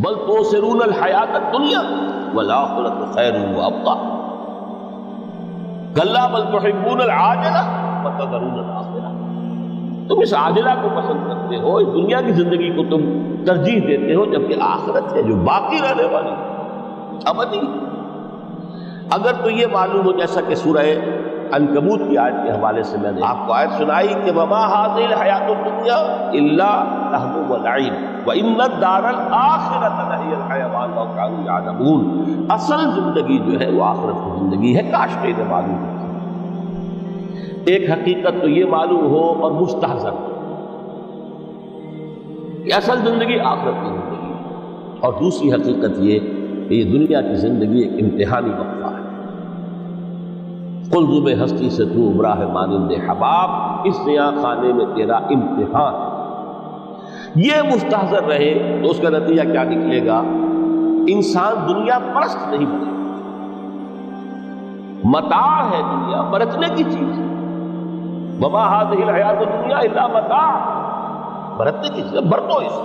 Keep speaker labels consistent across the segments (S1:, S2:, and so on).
S1: بل تؤثرون الحیات الدنیا والآخرۃ خیر وابقیٰ کلا بل تحبون العاجلہ وتذرون الآخرہ، تم اس عاجلہ کو پسند کرتے ہو، اس دنیا کی زندگی کو تم ترجیح دیتے ہو، جبکہ آخرت ہے جو باقی رہنے والی ابدی۔ اگر تو یہ معلوم ہو، جیسا کہ سورہ عنکبوت کی آیت کے حوالے سے میں نے آپ کو آیت سنائی کہ وما هذه الحیات الدنیا الا لہو ولعب وان الدار الاخرۃ لہی الحیوان لو کانوا یعلمون، اصل زندگی جو ہے وہ آخرت کی زندگی ہے، کاش کہ انہیں معلوم ہو۔ ایک حقیقت تو یہ معلوم ہو اور مستحضر ہو کہ اصل زندگی آخرت کی زندگی ہے، اور دوسری حقیقت یہ کہ یہ دنیا کی زندگی ایک امتحانی وقفہ ہے۔ قلزم ہستی سے تو ابراہ مانند حباب، اس نیا خانے میں تیرا امتحان ہے۔ یہ مستحضر رہے تو اس کا نتیجہ کیا نکلے گا؟ انسان دنیا پرست نہیں بنے گا۔ متاع ہے دنیا، برتنے کی چیز ہے۔ وما هذه الحیات الدنیا الا متاع، برتنے کی چیز ہے، برتو اس۔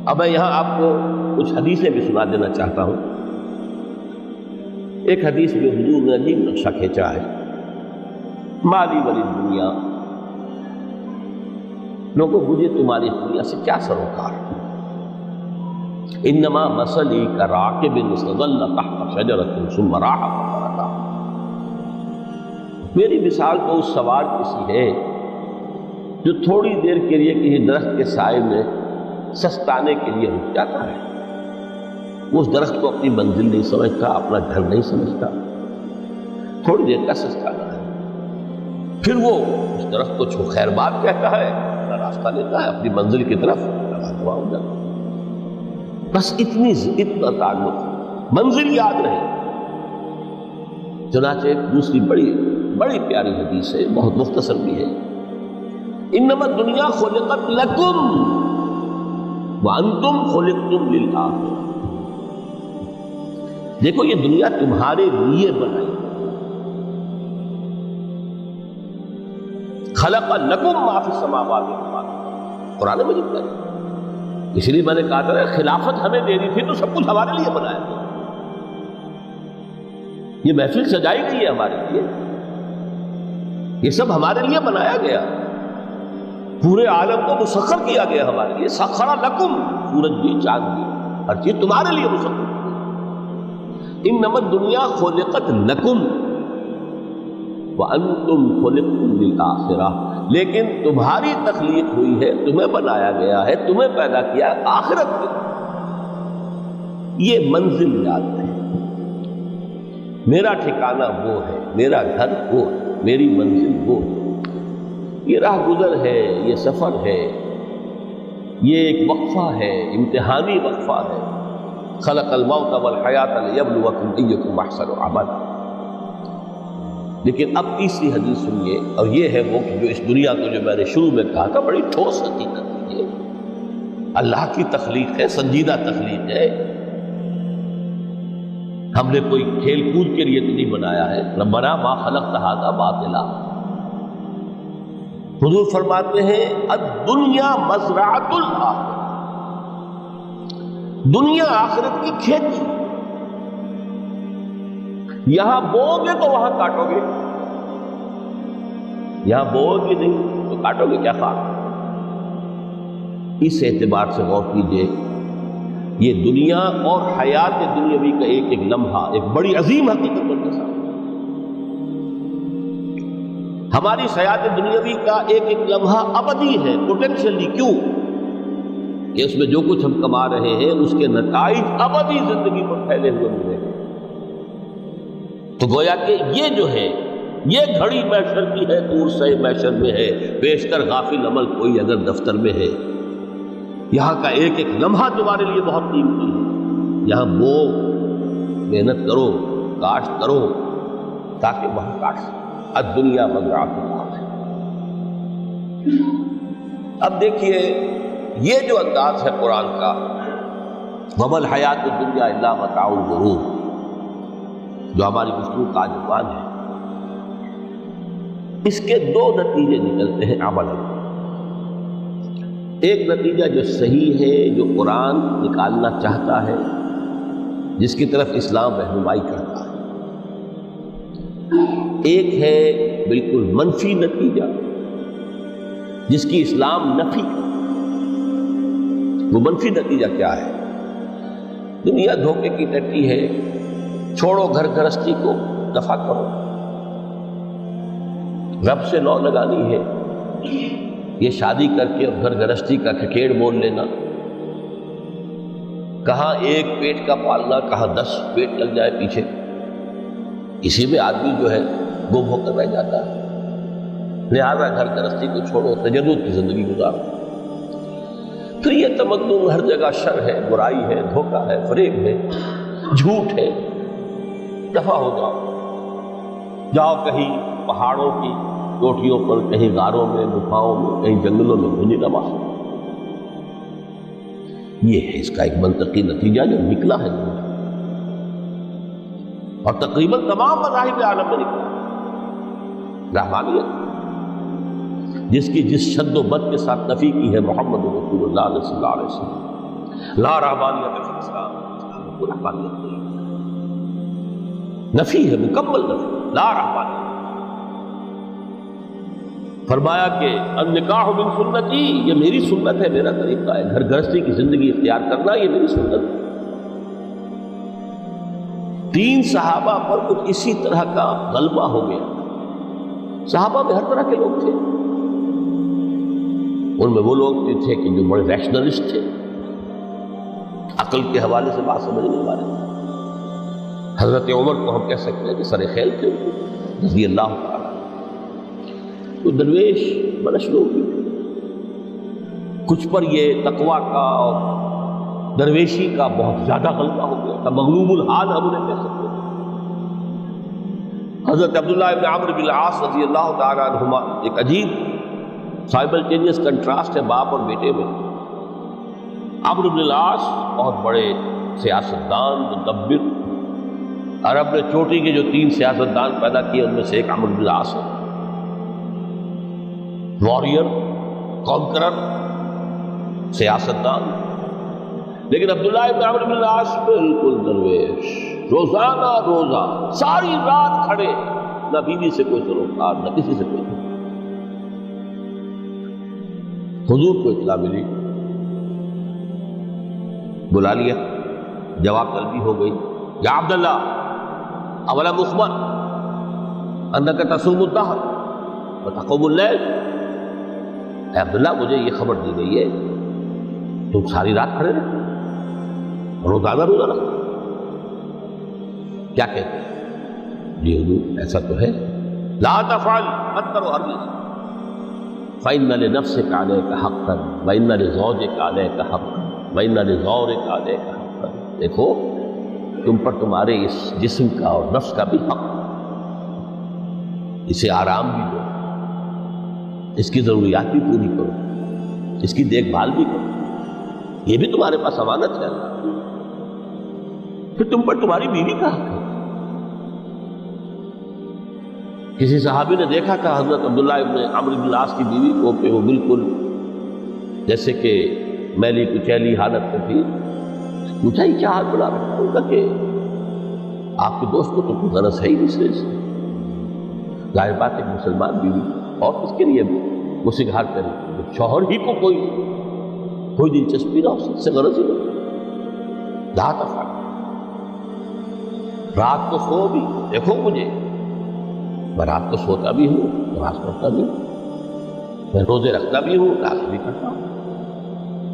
S1: اب میں یہاں آپ کو کچھ حدیثیں بھی سنا دینا چاہتا ہوں۔ ایک حدیث میں حضور نے عجیب نقشہ کھینچا ہے، مالی ولی دنیا، لوگوں مجھے تمہاری دنیا سے کیا سروکار؟ انما مثلی کراکب استظل تحت شجرۃ ثم راح فترکها، میری مثال تو اس سوار کسی ہے جو تھوڑی دیر کے لیے کسی درخت کے سائے میں سستانے کے لیے رک جاتا ہے۔ وہ اس درخت کو اپنی منزل نہیں سمجھتا، اپنا گھر نہیں سمجھتا، تھوڑی دیر کا سستانا ہے، پھر وہ اس درخت کو چھو خیر بات کہتا ہے، اپنا راستہ لیتا ہے، اپنی منزل کی طرف رواں ہو جاتا ہے۔ بس اتنا تعلق، منزل یاد رہے۔ چنانچہ ایک دوسری بڑی پیاری حدیث ہے، بہت مختصر بھی ہے، انما الدنیا خلقت لکم وانتم خلقتم للآخرہ، دیکھو یہ دنیا تمہارے لیے بنائی، خلق لکم ما فی السماوات والارض، قرآن مجید میں، اس لیے میں نے کہا تھا خلافت ہمیں دینی تھی تو سب کچھ ہمارے لیے بنایا گیا، یہ محفل سجائی گئی ہے ہمارے لیے، یہ سب ہمارے لیے بنایا گیا، پورے عالم کو مسخر کیا گیا ہمارے لیے، سخر لکم، سورج بھی چاند بھی ہر چیز تمہارے لیے مسخر کی۔ انما الدنیا خلقت لکم وانتم خلقتم للآخرہ، لیکن تمہاری تخلیق ہوئی ہے، تمہیں بنایا گیا ہے، تمہیں پیدا کیا آخرت کے لیے۔ یہ منزل یاد ہے، میرا ٹھکانہ وہ ہے، میرا گھر وہ ہے، میری منزل وہ ہے، یہ راہ گزر ہے، یہ سفر ہے، یہ ایک وقفہ ہے، امتحانی وقفہ ہے۔ خلق الموت والحیات لیبلوکم ایکم احسن عملا۔ لیکن اب تیسری حدیث سنیے، اور یہ ہے وہ کہ جو اس دنیا کو جو میں نے شروع میں کہا تھا بڑی ٹھوس حقیقت ہے، یہ اللہ کی تخلیق ہے، سنجیدہ تخلیق ہے، ہم نے کوئی کھیل کود کے لیے تو نہیں بنایا ہے، ربنا ما خلقت ھذا باطلا۔ حضور فرماتے ہیں الدنیا مزرعۃ الآخرہ، دنیا آخرت کی کھیتی، یہاں بوؤ گے تو وہاں کاٹو گے، یہاں بوؤ گے نہیں تو کاٹو گے کیا خاک۔ اس اعتبار سے غور کیجئے، یہ دنیا اور حیات دنیاوی کا ایک ایک لمحہ ایک بڑی عظیم حقیقت کے ساتھ، ہماری حیات دنیاوی کا ایک ایک لمحہ ابدی ہے پوٹینشلی، کیوں کہ اس میں جو کچھ ہم کما رہے ہیں اس کے نتائج ابدی زندگی پر پھیلے ہوئے ملے گا۔ تو گویا کہ یہ جو ہے یہ گھڑی محشر کی ہے، دور سے محشر میں ہے، بیشتر غافل عمل کوئی اگر دفتر میں ہے، یہاں کا ایک ایک لمحہ تمہارے لیے بہت قیمتی ہے، یہاں بو محنت کرو، کاشت کرو تاکہ وہاں کاٹ سکو۔ الدنیا مزرعۃ الآخرہ۔ اب دیکھیے یہ جو انداز ہے قرآن کا، وما الحیات الدنیا الا متاع الغرور، جو ہماری گفتگو کا عنوان ہے، اس کے دو نتیجے نکلتے ہیں عمل۔ ایک نتیجہ جو صحیح ہے، جو قرآن نکالنا چاہتا ہے، جس کی طرف اسلام رہنمائی کرتا ہے، ایک ہے بالکل منفی نتیجہ جس کی اسلام نفی کرتا ہے۔ وہ منفی نتیجہ کیا ہے؟ دنیا دھوکے کی ٹٹی ہے، چھوڑو گھر گرہستی کو، دفع کرو، رب سے لو لگانی ہے۔ یہ شادی کر کے اور گھر گرہستی کا کھکیڑ بول لینا، کہاں ایک پیٹ کا پالنا، کہاں 10 پیٹ لگ جائے پیچھے، اسی میں آدمی جو ہے گم ہو کر رہ جاتا ہے۔ لہذا گھر گرہستی کو چھوڑو، تجرد کی زندگی گزارو۔ پھر یہ تمدن ہر جگہ شر ہے، برائی ہے، دھوکہ ہے، فریب ہے، جھوٹ ہے، دفع ہو جاؤ۔ جاؤ کہیں پہاڑوں کی چوٹیوں پر، کہیں غاروں میں، گفاؤں میں، کہیں جنگلوں میں بھونی روا۔ یہ ہے اس کا ایک منطقی نتیجہ جو نکلا ہے دنیا، اور تقریباً تمام مذاہب عالم میں نکلا۔ رحمانیت جس کی جس شد و بد کے ساتھ نفی کی ہے محمد رسول اللہ صلی اللہ علیہ وسلم، لا رحمانیت فی الاسلام، اسلام میں کوئی رحمانیت نہیں، نفی ہے، مکمل نفی، لا رحمانیت۔ فرمایا کہ النکاح من سنتی، یہ میری سنت ہے، میرا طریقہ ہے، گھر گرہستی کی زندگی اختیار کرنا یہ میری سنت ہے۔ 3 صحابہ پر کچھ اسی طرح کا غلبہ ہو گیا۔ صحابہ میں ہر طرح کے لوگ تھے، ان میں وہ لوگ بھی تھے کہ جو بڑے ریشنلسٹ تھے، عقل کے حوالے سے بات سمجھنے والے۔ حضرت عمر کو ہم کہہ سکتے ہیں کہ سر خیل تھے رضی اللہ تعالیٰ۔ تو درویش بدشلوق بھی تھے، کچھ پر یہ تقویٰ کا اور درویشی کا بہت زیادہ غلبہ ہو گیا تھا، مغلوب الحال ہم انہیں کہہ سکتے ہیں۔ حضرت عبداللہ ابن عمرو بن العاص رضی اللہ تعالیٰ عنہما، ایک عجیب سائملٹینیس کنٹراسٹ ہے باپ اور بیٹے میں۔ عمرو بن العاص بہت بڑے سیاستدان، مدبر، عرب نے چوٹی کے جو 3 سیاستدان پیدا کیے ان میں سے ایک عمرو بن العاص ہے، واریر، کانکرر، سیاستدان۔ لیکن عبداللہ ابن عمرو بن العاص بالکل درویش، روزانہ روزہ ساری رات کھڑے، نہ بیوی سے کوئی سروکار، نہ کسی سے کوئی۔ حضور کو اطلاع ملی، بلا لیا، جواب طلبی ہو گئی، یا عبداللہ اولا مخبر انک تصوم الدہر وتقوم اللیل، اے عبداللہ مجھے یہ خبر دی گئی ہے تم ساری رات کھڑے رہے، روزانہ روزہ رکھتے، کیا کہتے ہیں؟ جی حضور ایسا تو ہے، لا تفعل، مت کرو ہرگز، فإن لنفسك عليك حقا وإن لزوجك عليك حقا وإن لزورك عليك حقا۔ دیکھو تم پر تمہارے اس جسم کا اور نفس کا بھی حق، اسے آرام بھی دو، اس کی ضروریات بھی پوری کرو، اس کی دیکھ بھال بھی کرو، یہ بھی تمہارے پاس امانت ہے۔ پھر تم پر تمہاری بیوی کا حق ہے۔ کسی صحابی نے دیکھا تھا حضرت عبداللہ ابن عمرو بن العاص کی بیوی کو کہ وہ بالکل جیسے کہ میلی کچیلی حالت میں تھی، پوچھا ہی کیا حال بنا رکھا؟ ان کا کہ آپ کے دوست کو تو کوئی غرض ہے ہی نہیں سے، ظاہر بات ایک مسلمان بیوی اور کس کے لیے وہ سگھار کرے، شوہر ہی کو کوئی دلچسپی نہ ہو، سے غرض ہی نہ، لا تفعل، رات کو سو بھی، دیکھو مجھے میں رات کو سوتا بھی ہوں، نماز پڑھتا بھی ہوں، میں روزے رکھتا بھی ہوں، نماز بھی کرتا ہوں،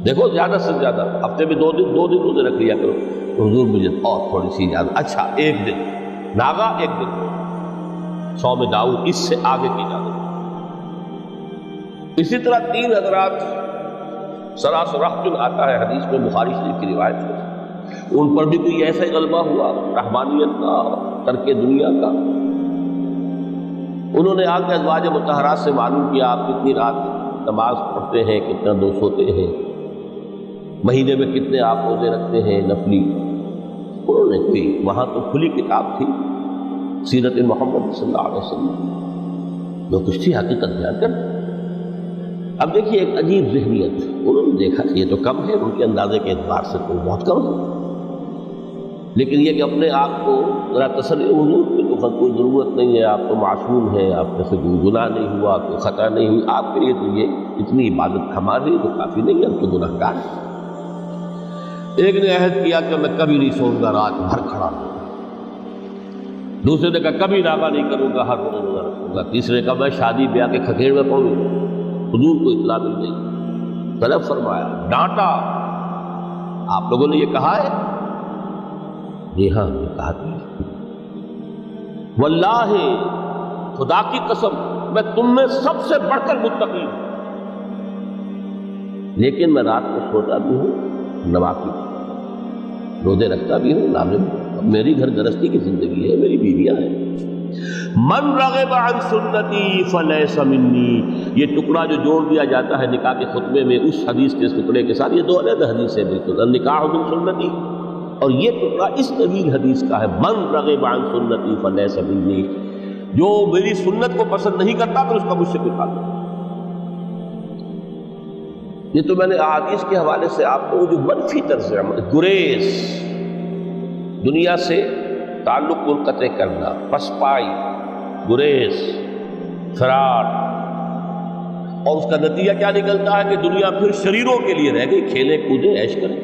S1: دیکھو زیادہ سے زیادہ ہفتے میں 2 دن روزے رکھ لیا کرو۔ حضور مجھے اور تھوڑی سی زیادہ، اچھا 1 دن ناغا، 1 دن صوم داؤد، اس سے آگے کی اجازت۔ اسی طرح 3 حضرات سراس رحمت آتا ہے حدیث میں، بخاری شریف کی روایت ہے، ان پر بھی کوئی ایسا ہی غلبہ ہوا رحمانیت کا، ترک دنیا کا۔ انہوں نے آ کے ازواج مطہرات سے معلوم کیا آپ کتنی رات نماز پڑھتے ہیں، کتنا دو سوتے ہیں، مہینے میں کتنے آپ روزے رکھتے ہیں نفلی۔ انہوں نے کوئی وہاں تو کھلی کتاب تھی سیرت محمد صلی اللہ علیہ وسلم، جو کچھ تھی حقیقت بیان کر، اب دیکھیے ایک عجیب ذہنیت، انہوں نے دیکھا کہ یہ تو کم ہے، ان کے اندازے کے اعتبار سے تو بہت کم ہے، لیکن یہ کہ اپنے آپ کو ذرا تسلی، حضور کی تو کوئی ضرورت نہیں ہے، آپ تو معصوم ہیں، آپ میں سے کوئی گناہ نہیں ہوا، کوئی خطا نہیں ہوئی، آپ کے لیے تو یہ اتنی عبادت ہماری تو کافی نہیں ہے، ہم تو گناہ گار ہیں۔ ایک نے عہد کیا کہ میں کبھی نہیں سوؤں گا، رات بھر کھڑا ہوں، دوسرے نے کہا کبھی ناغہ نہیں کروں گا، ہر روز روزہ رکھوں گا، تیسرے نے کہا میں شادی بیاہ کے کھکھیڑ میں پڑوں گا، حضور کو اطلاع مل گئی، طلب فرمایا، ڈانٹا، آپ لوگوں نے یہ کہا ہے؟ جی ہاں یہ کہا تھی، واللہ خدا کی قسم میں تم میں سب سے بڑھ کر متقی ہوں، لیکن میں رات کو سوتا بھی ہوں، نوافل روزے رکھتا بھی ہوں، نازل میری گھر گرستی کی زندگی ہے، میری بیویاں ہیں۔ من رغب عن سنتی فلیس منی، یہ ٹکڑا جو جوڑ دیا جاتا ہے نکاح کے خطبے میں اس حدیث کے اس ٹکڑے کے ساتھ، یہ دو علیحدہ حدیث ہے بالکل، النکاح من سنتی، اور یہ ٹکڑا اس طویل حدیث کا ہے، من رغب عن سنتی فلیس منی، جو میری سنت کو پسند نہیں کرتا پھر اس کا مجھ سے کوئی تعلق نہیں۔ یہ تو میں نے احادیث کے حوالے سے آپ کو جو منفی طرز عمل، گریز، دنیا سے تعلق منقطع کرنا، پسپائی، گریز، فرار، اور اس کا نتیجہ کیا نکلتا ہے کہ دنیا پھر شریروں کے لیے رہ گئی، کھیلیں کودیں عیش کریں۔